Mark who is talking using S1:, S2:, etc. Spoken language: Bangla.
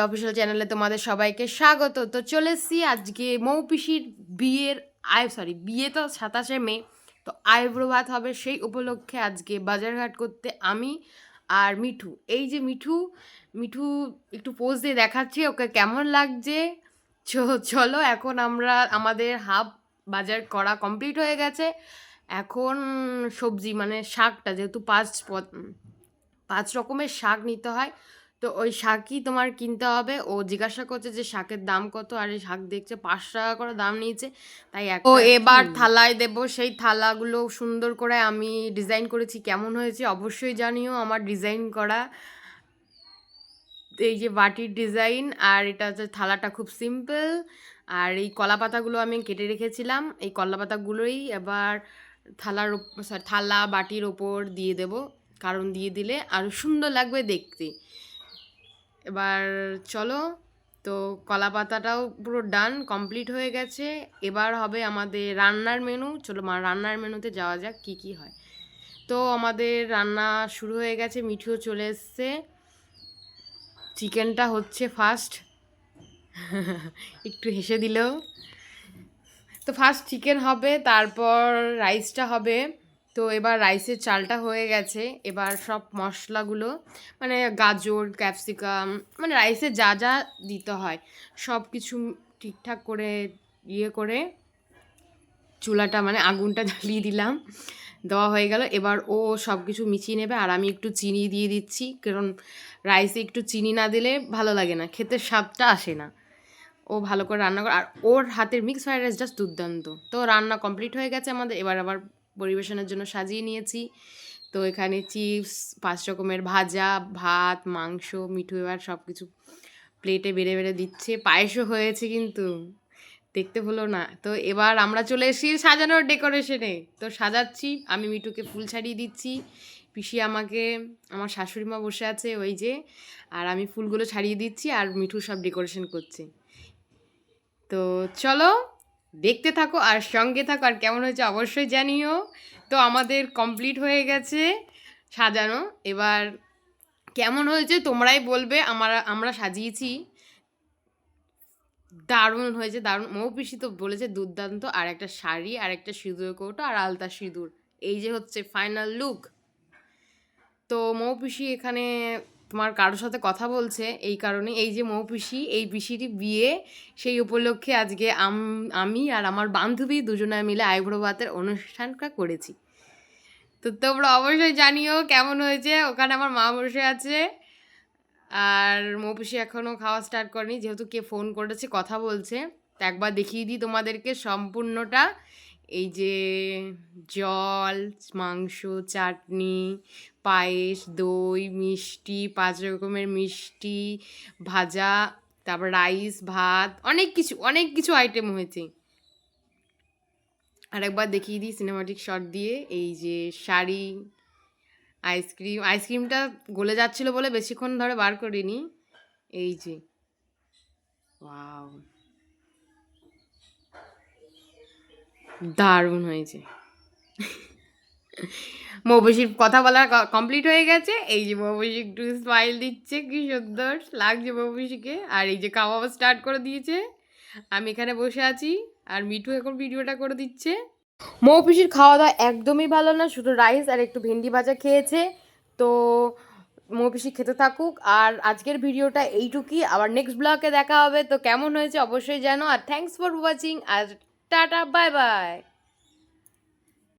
S1: অফিসিয়াল চ্যানেলে তোমাদের সবাইকে স্বাগত। তো চলে এসেছি আজকে মৌপিসির বিয়ের বিয়ে তো 27শে মে, তো আইব্রো ভাত হবে, সেই উপলক্ষে আজকে বাজারঘাট করতে আমি আর মিঠু। এই যে মিঠু মিঠু একটু পোজ দিয়ে দেখাচ্ছি ওকে কেমন লাগছে। চলো এখন আমরা আমাদের হাফ বাজার করা কমপ্লিট হয়ে গেছে। এখন সবজি মানে শাকটা, যেহেতু পাঁচ রকমের শাক নিতে হয়, তো ওই শাকই তোমার কিনতে হবে। ও জিজ্ঞাসা করছে যে শাকের দাম কত, আর এই শাক দেখছে 5 টাকা করে দাম নিয়েছে, তাই ও এবার থালায় দেব। সেই থালাগুলো সুন্দর করে আমি ডিজাইন করেছি, কেমন হয়েছে অবশ্যই জানিও। আমার ডিজাইন করা এই যে বাটির ডিজাইন, আর এটা হচ্ছে থালাটা খুব সিম্পল। আর এই কলা পাতাগুলো আমি কেটে রেখেছিলাম, এই কলা পাতাগুলোই এবার থালা বাটির ওপর দিয়ে দেব, কারণ দিয়ে দিলে আরও সুন্দর লাগবে দেখতে। এবার চলো, তো কলা পাতাটাও পুরো ডান কমপ্লিট হয়ে গেছে। এবার হবে আমাদের রান্নার মেনু। চলো রান্নার মেনুতে যাওয়া যাক কি কি হয়। তো আমাদের রান্না শুরু হয়ে গেছে, মিঠুও চলে এসছে। চিকেনটা হচ্ছে ফার্স্ট, একটু হেসে দিলেও। তো ফার্স্ট চিকেন হবে, তারপর রাইসটা হবে। তো এবার রাইসের চালটা হয়ে গেছে, এবার সব মশলাগুলো মানে গাজর, ক্যাপসিকাম, মানে রাইসে যা যা দিতে হয় সব কিছু ঠিকঠাক করে করে চুলাটা মানে আগুনটা জ্বালিয়ে দিলাম, দেওয়া হয়ে গেল। এবার ও সব কিছু মিশিয়ে নেবে, আর আমি একটু চিনি দিয়ে দিচ্ছি, কারণ রাইসে একটু চিনি না দিলে ভালো লাগে না, খেতে স্বাদটা আসে না। ও ভালো করে রান্না করে, আর ওর হাতের মিক্স ফ্রাইড রাইস জাস্ট দুর্দান্ত। তো রান্না কমপ্লিট হয়ে গেছে আমাদের, এবার আবার পরিবেশনের জন্য সাজিয়ে নিয়েছি। তো এখানে চিপস, 5 রকমের ভাজা, ভাত, মাংস, মিঠু এবার সব কিছু প্লেটে বেড়ে বেড়ে দিচ্ছে। পায়েসও হয়েছে কিন্তু দেখতে হলো না। তো এবার আমরা চলে এসেছি সাজানোর ডেকোরেশনে। তো সাজাচ্ছি, আমি মিঠুকে ফুল ছাড়িয়ে দিচ্ছি, পিসি আমাকে, আমার শাশুড়ি মা বসে আছে ওই যে, আর আমি ফুলগুলো ছাড়িয়ে দিচ্ছি, আর মিঠু সব ডেকোরেশন করছে। তো চলো দেখতে থাকো আর সঙ্গে থাকো, আর কেমন হয়েছে অবশ্যই জানিও। তো আমাদের কমপ্লিট হয়ে গেছে সাজানো, এবার কেমন হয়েছে তোমরাই বলবে। আমরা সাজিয়েছি, দারুণ হয়েছে, দারুণ। মৌপিসি তো বলেছে দুর্দান্ত, আর একটা শাড়ি, আর একটা সিঁদুর কৌটো, আর আলতা সিঁদুর, এই যে হচ্ছে ফাইনাল লুক। তো মৌপিসি এখানে তোমার কারোর সাথে কথা বলছে, এই কারণে এই যে মৌপিসি, এই পিসিটি বিয়ে, সেই উপলক্ষে আজকে আমি আর আমার বান্ধবী দুজনে মিলে আইব্রো ভাতের অনুষ্ঠানটা করেছি। তো তোমরা অবশ্যই জানিও কেমন হয়েছে। ওখানে আমার মা বসে আছে, আর মৌপিসি এখনও খাওয়া স্টার্ট করেনি, যেহেতু কে ফোন করেছে কথা বলছে। তো একবার দেখিয়ে দিই তোমাদেরকে সম্পূর্ণটা। এই যে জল, মাংস, চাটনি, পায়েস, দই, মিষ্টি, 5 রকমের মিষ্টি, ভাজা, তারপর রাইস, ভাত, অনেক কিছু আইটেম হয়েছে। আরেকবার দেখিয়ে দিই সিনেমাটিক শট দিয়ে। এই যে শাড়ি, আইসক্রিমটা গলে যাচ্ছিল বলে বেশিক্ষণ ধরে বার করিনি। এই যে ওয়াও, দারুণ হয়েছে। মৌবশির কথা বলা কমপ্লিট হয়ে গেছে। এই যে মৌবশি একটু স্মাইল দিচ্ছে, কি সুন্দর লাগছে মৌবশিকে। আর এই যে খাওয়া স্টার্ট করে দিয়েছে, আমি এখানে বসে আছি, আর মিঠু এখন ভিডিওটা করে দিচ্ছে। মৌপিসির খাওয়া দাওয়া একদমই ভালো না, শুধু রাইস আর একটু ভেন্ডি ভাজা খেয়েছে। তো মৌপিসি খেতে থাকুক, আর আজকের ভিডিওটা এইটুকুই। আবার নেক্সট ব্লগে দেখা হবে। তো কেমন হয়েছে অবশ্যই জানো, আর থ্যাংকস ফর ওয়াচিং, আর টাটা, বাই বাই।